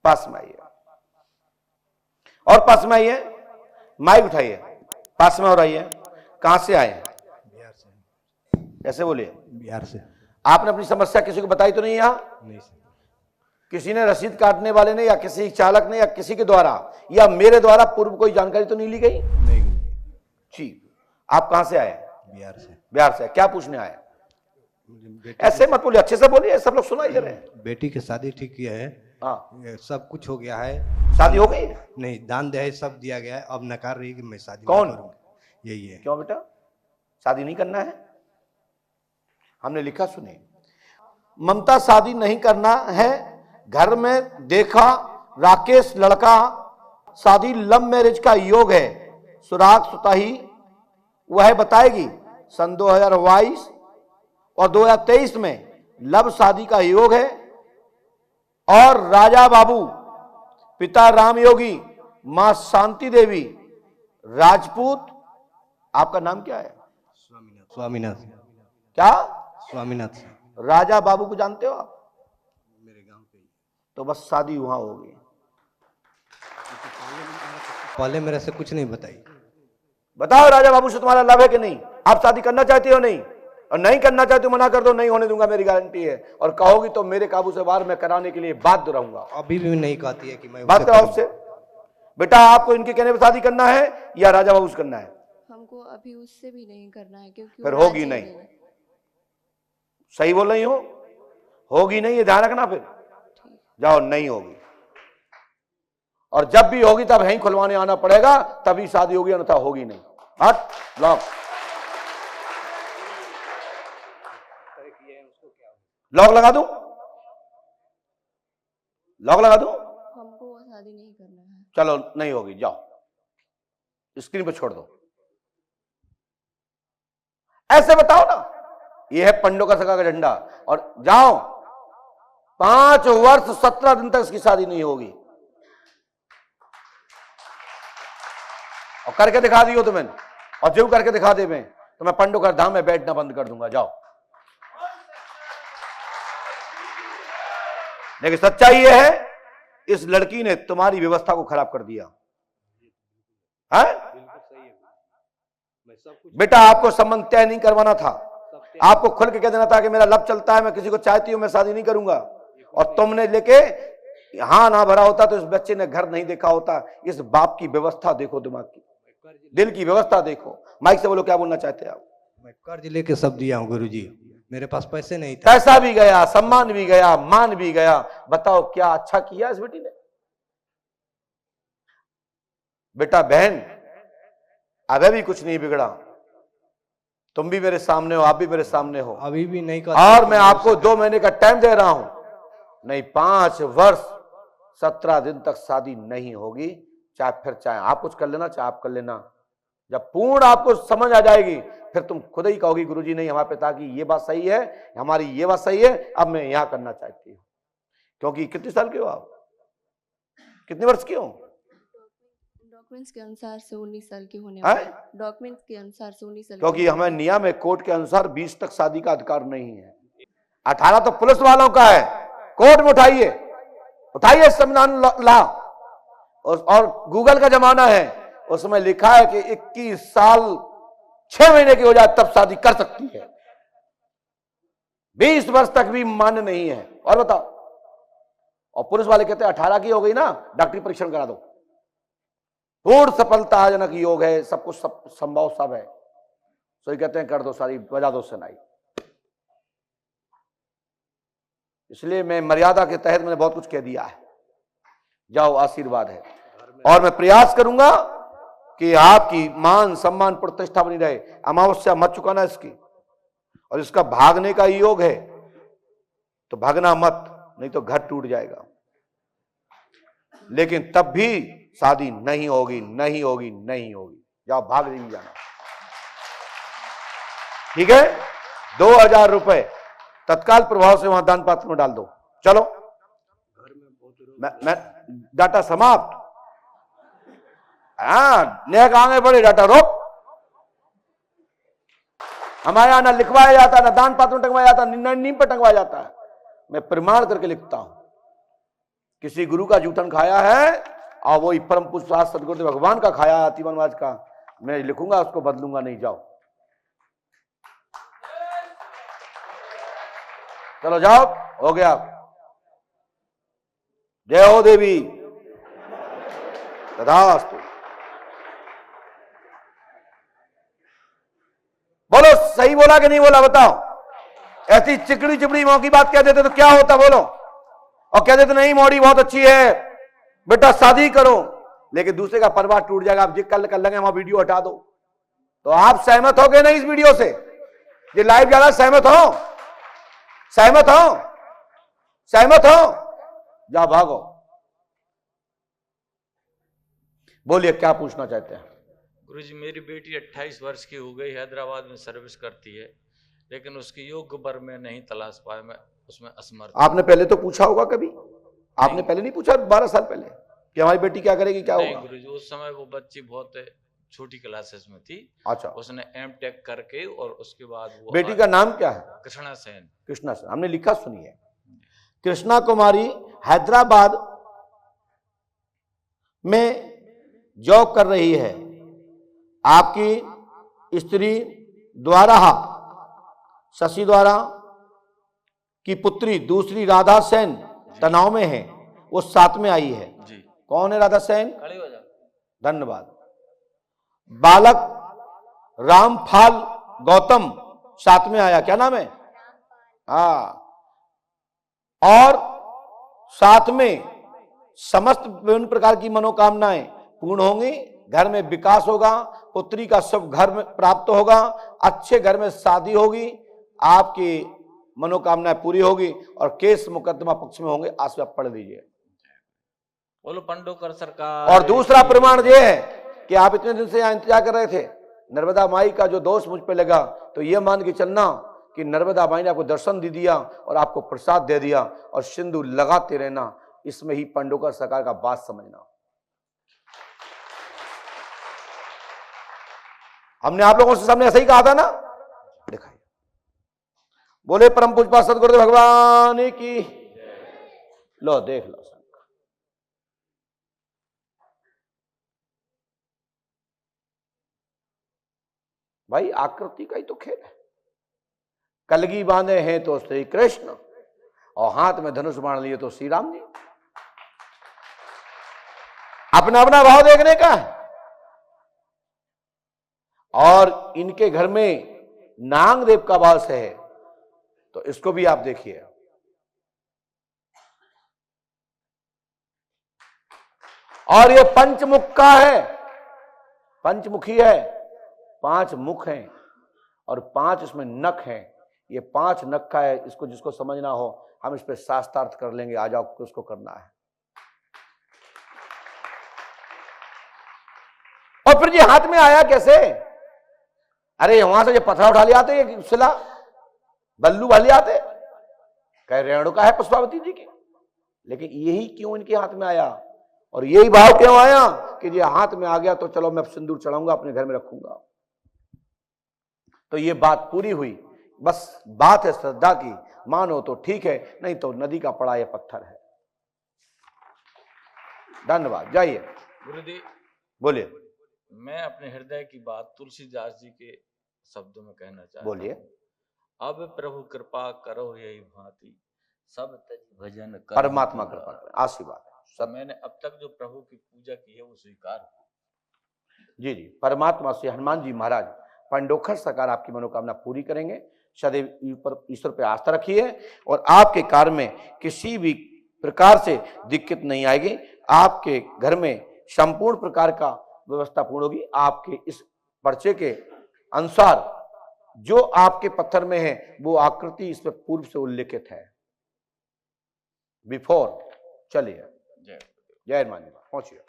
पास में आइए और पास में आइए, माइक उठाइए, पास में और आइए। कहां से आए? बिहार से। कैसे बोलिए? बिहार से। आपने अपनी समस्या किसी को बताई तो नहीं? यहां नहीं सर। किसी ने रसीद काटने वाले ने या किसी चालक ने या किसी के द्वारा या मेरे द्वारा पूर्व कोई जानकारी तो नहीं ली गई? नहीं। जी। आप कहां से आए? बिहार से। बिहार से। क्या पूछने आए? बेटी ऐसे मत बोलिए, अच्छे से बोलिए, सब लोग सुनाई दे रहे हैं। बेटी की शादी ठीक किया है। हाँ, ये सब कुछ हो गया है। शादी हो गई? नहीं, दान दहेज सब दिया गया है। अब नकार रही है कि मैं शादी कौन? नहीं करूंगी। यही है। क्यों बेटा, शादी नहीं करना है? हमने लिखा, सुने, ममता शादी नहीं करना है, घर में देखा राकेश लड़का, शादी लव मैरिज का योग है, सुराग सुताही वह बताएगी। सन 2022 और 2023 में लव शादी का योग है और राजा बाबू, पिता राम योगी, मां शांति देवी राजपूत। आपका नाम क्या है? स्वामीनाथ। स्वामीनाथ। क्या? स्वामीनाथ। राजा बाबू को जानते हो आप? मेरे गांव के ही। तो बस शादी वहां होगी। पहले मेरे से कुछ नहीं बताई। बताओ राजा बाबू से तुम्हारा लव है कि नहीं? आप शादी करना चाहते हो? नहीं, और नहीं करना चाहते हो मना कर दो, नहीं होने दूंगा, मेरी गारंटी है। और कहोगी तो मेरे काबू से बाहर मैं कराने के लिए बाध्य रहूंगा। अभी भी नहीं कहती है कि मैं बात कराओ उससे। बेटा, आपको इनके कहने पर शादी करना है या राजा बाबू से करना है? हमको अभी उससे भी नहीं करना है क्योंकि फिर वो होगी राजी नहीं। है। सही बोल रही हो? होगी नहीं, ये ध्यान रखना। फिर जाओ, नहीं होगी। और जब भी होगी तब यहीं खुलवाने आना पड़ेगा, तभी शादी होगी, अन्यथा होगी नहीं। हट, लॉक लॉक लगा दूं? लॉक लगा दूं? हमको वो शादी नहीं करना है। चलो, नहीं होगी, जाओ, स्क्रीन पे छोड़ दो। ऐसे बताओ ना, ये है पंडो का सगा का झंडा। और जाओ, 5 वर्ष 17 दिन तक इसकी शादी नहीं होगी। और करके दिखा दियो तुम्हें, और जो करके दिखा दे मैं, तो मैं पंडो का धाम में बैठना बंद कर दूंगा। जाओ। लेकिन सच्चाई यह है, इस लड़की ने तुम्हारी व्यवस्था को खराब कर दिया है? बेटा, आपको संबंध तय नहीं करवाना था, आपको खुल के कह देना था कि मेरा लव चलता है, मैं किसी को चाहती हूं, मैं शादी नहीं करूंगा। और तुमने लेके हां ना भरा होता तो इस बच्चे ने घर नहीं देखा होता। इस बाप की व्यवस्था देखो, दिमाग की, दिल की व्यवस्था देखो। माइक से बोलो, क्या बोलना चाहते हैं आप? मैं कर्ज लेके सब दिया हूँ गुरुजी, मेरे पास पैसे नहीं थे। पैसा भी गया, सम्मान भी गया, मान भी गया। बताओ क्या अच्छा किया इस बेटी ने? बेटा, बहन, अबे भी कुछ नहीं बिगड़ा। तुम भी मेरे सामने हो, आप भी मेरे सामने हो। अभी भी नहीं कर। और मैं आपको 2 महीने का टाइम दे रहा हूं, नहीं 5 वर्ष 17 दिन तक शादी नहीं होगी। चाहे आप कुछ कर लेना, चाहे आप कर लेना। जब पूर्ण आपको समझ आ जाएगी, फिर तुम खुद ही कहोगी गुरुजी नहीं, हमारे पिता की ये बात सही है, हमारी ये बात सही है, अब मैं यहां करना चाहती हूं। क्योंकि कितने साल के हो आप? कितने वर्ष के हो? डॉक्यूमेंट्स के अनुसार से 19 साल की होने है? वाली। डॉक्यूमेंट्स के अनुसार से 19 साल। क्योंकि हमें नियम है, कोर्ट के अनुसार 20 तक शादी का अधिकार नहीं है। 18 तो पुलिस वालों का है। कोर्ट में उठाइए, उठाइए संविधान ला। और गूगल का जमाना है, उसमें लिखा है कि 21 साल 6 महीने की हो जाए तब शादी कर सकती है। 20 वर्ष तक भी मान्य नहीं है। और बताओ, और पुलिस वाले कहते हैं 18 की हो गई ना, डॉक्टरी परीक्षण करा दो। पूर्ण सफलताजनक योग है, सब कुछ सब संभव सब है। तो ये कहते हैं कर दो शादी, बजा दो सुनाई। इसलिए मैं मर्यादा के तहत मैंने बहुत कुछ कह दिया है। जाओ, आशीर्वाद है। और मैं प्रयास करूंगा कि आपकी मान सम्मान प्रतिष्ठा बनी रहे। अमावस्या मत चुकाना इसकी, और इसका भागने का योग है तो भागना मत, नहीं तो घर टूट जाएगा। लेकिन तब भी शादी नहीं होगी, नहीं होगी, नहीं होगी। जाओ, भाग नहीं जाना। ठीक है? 2000 रुपए तत्काल प्रभाव से वहां दान पात्र में डाल दो। चलो, मैं डाटा समाप्त। नेक आगे बढ़े, डाटा रोक। हमारे यहां ना लिखवाया जाता, ना दान पात्र में टंगवाया जाता, ना नीम पर टंगवाया जाता है। मैं प्रमाण करके लिखता हूं किसी गुरु का जूठन खाया है और वही परम पूज्य सदगुरुदेव भगवान का खाया है अतिवन महाराज का, मैं लिखूंगा उसको बदलूंगा नहीं। जाओ चलो जाओ, हो गया। जय हो देवी, तथास्तु। बोलो सही बोला कि नहीं बोला बताओ। ऐसी चिकड़ी चिपड़ी मौकी बात कह देते तो क्या होता बोलो, और कह देते नहीं मौड़ी बहुत अच्छी है बेटा शादी करो, लेकिन दूसरे का परिवार टूट जाएगा। आप कल कर लगे वहां वीडियो हटा दो, तो आप सहमत हो गए नहीं इस वीडियो से? ये लाइव जा रहा है, सहमत हो? सहमत हो? सहमत हो? जा भागो, बोलिए क्या पूछना चाहते हैं? गुरुजी मेरी बेटी 28 वर्ष की हो गई, हैदराबाद में सर्विस करती है, लेकिन उसकी योग्य वर में नहीं तलाश पाया, मैं उसमें असमर्थ। आपने पहले तो पूछा होगा कभी? आपने पहले नहीं पूछा 12 साल पहले कि हमारी बेटी क्या करेगी, क्या होगा? गुरुजी उस समय वो बच्ची बहुत छोटी क्लासेस में थी। अच्छा, उसने M.Tech करके और उसके बाद वो बेटी का नाम क्या है? कृष्णा सेन। कृष्णा सेन, हमने लिखा सुनिए। कृष्णा कुमारी हैदराबाद में जॉब कर रही है। आपकी स्त्री द्वारा शशि द्वारा की पुत्री दूसरी राधा सेन तनाव में है, वो साथ में आई है जी। कौन है राधा सेन? खड़ी हो जा। धन्यवाद। बालक रामफाल गौतम साथ में आया, क्या नाम है? हाँ, और साथ में समस्त विभिन्न प्रकार की मनोकामनाएं पूर्ण होंगी, घर में विकास होगा, पुत्री का शुभ घर में प्राप्त होगा, अच्छे घर में शादी होगी, आपकी मनोकामनाएं पूरी होगी और केस मुकदमा पक्ष में होंगे। आज आप पढ़ लीजिए। बोलो पंडोकर सरकार। और दूसरा प्रमाण यह है कि आप इतने दिन से यहां इंतजार कर रहे थे। नर्मदा माई का जो दोष मुझ पे लगा, तो यह मान के चलना कि नर्मदा माई ने आपको दर्शन दे दिया और आपको प्रसाद दे दिया, और सिंदूर लगाते रहना, इसमें ही पंडोकर सरकार का बात समझना। हमने आप लोगों से सामने ऐसा ही कहा था ना, दिखाइए। बोले परम पूज्य सदगुरुदेव भगवान की। लो देख लो, भाई आकृति का ही तो खेल है। कलगी बांधे हैं तो श्री कृष्ण, और हाथ में धनुष बाण लिए तो श्री राम जी। अपना अपना भाव देखने का है। और इनके घर में नाग देव का वास है, तो इसको भी आप देखिए। और ये पंचमुख का है, पंचमुखी है, 5 मुख हैं और 5 इसमें नख हैं। ये 5 नख का है। इसको जिसको समझना हो हम इस पे शास्त्रार्थ कर लेंगे। आ जाओ, किसको करना है। और फिर ये हाथ में आया कैसे? अरे वहां से ये पत्थर उठा ले आते, ये शिला बल्लू भले आते, कह रेणुका है पुष्पावती जी की, लेकिन यही क्यों इनके हाथ में आया? और यही भाव क्यों आया कि ये हाथ में आ गया तो चलो मैं सिंदूर चढ़ाऊंगा, अपने घर में रखूंगा। तो ये बात पूरी हुई। बस बात है श्रद्धा की, मानो तो ठीक है, नहीं तो नदी का पड़ा यह पत्थर है। धन्यवाद। जाइए गुरुदेव। बोलिए। मैं अपने हृदय की बात तुलसीदास जी के शब्दों में कहना चाहता हूं। बोलिए। अब प्रभु कृपा करो यही भांति, सब तज भजन कर। परमात्मा कृपा करे, आशीर्वाद सब। मैंने अब तक जो प्रभु की पूजा की है वो स्वीकार हुई। जी जी, परमात्मा से हनुमान जी महाराज पंडोखर सरकार आपकी मनोकामना पूरी करेंगे। सदैव ईश्वर पे आस्था रखिए और आपके कार्य में किसी भी प्रकार से दिक्कत नहीं आएगी। आपके घर में संपूर्ण प्रकार का व्यवस्था पूर्ण होगी। आपके इस पर्चे के अनुसार जो आपके पत्थर में है वो आकृति इसमें पूर्व से उल्लेखित है। बिफोर चलिए। जय हनुमान जी, पहुंचिए।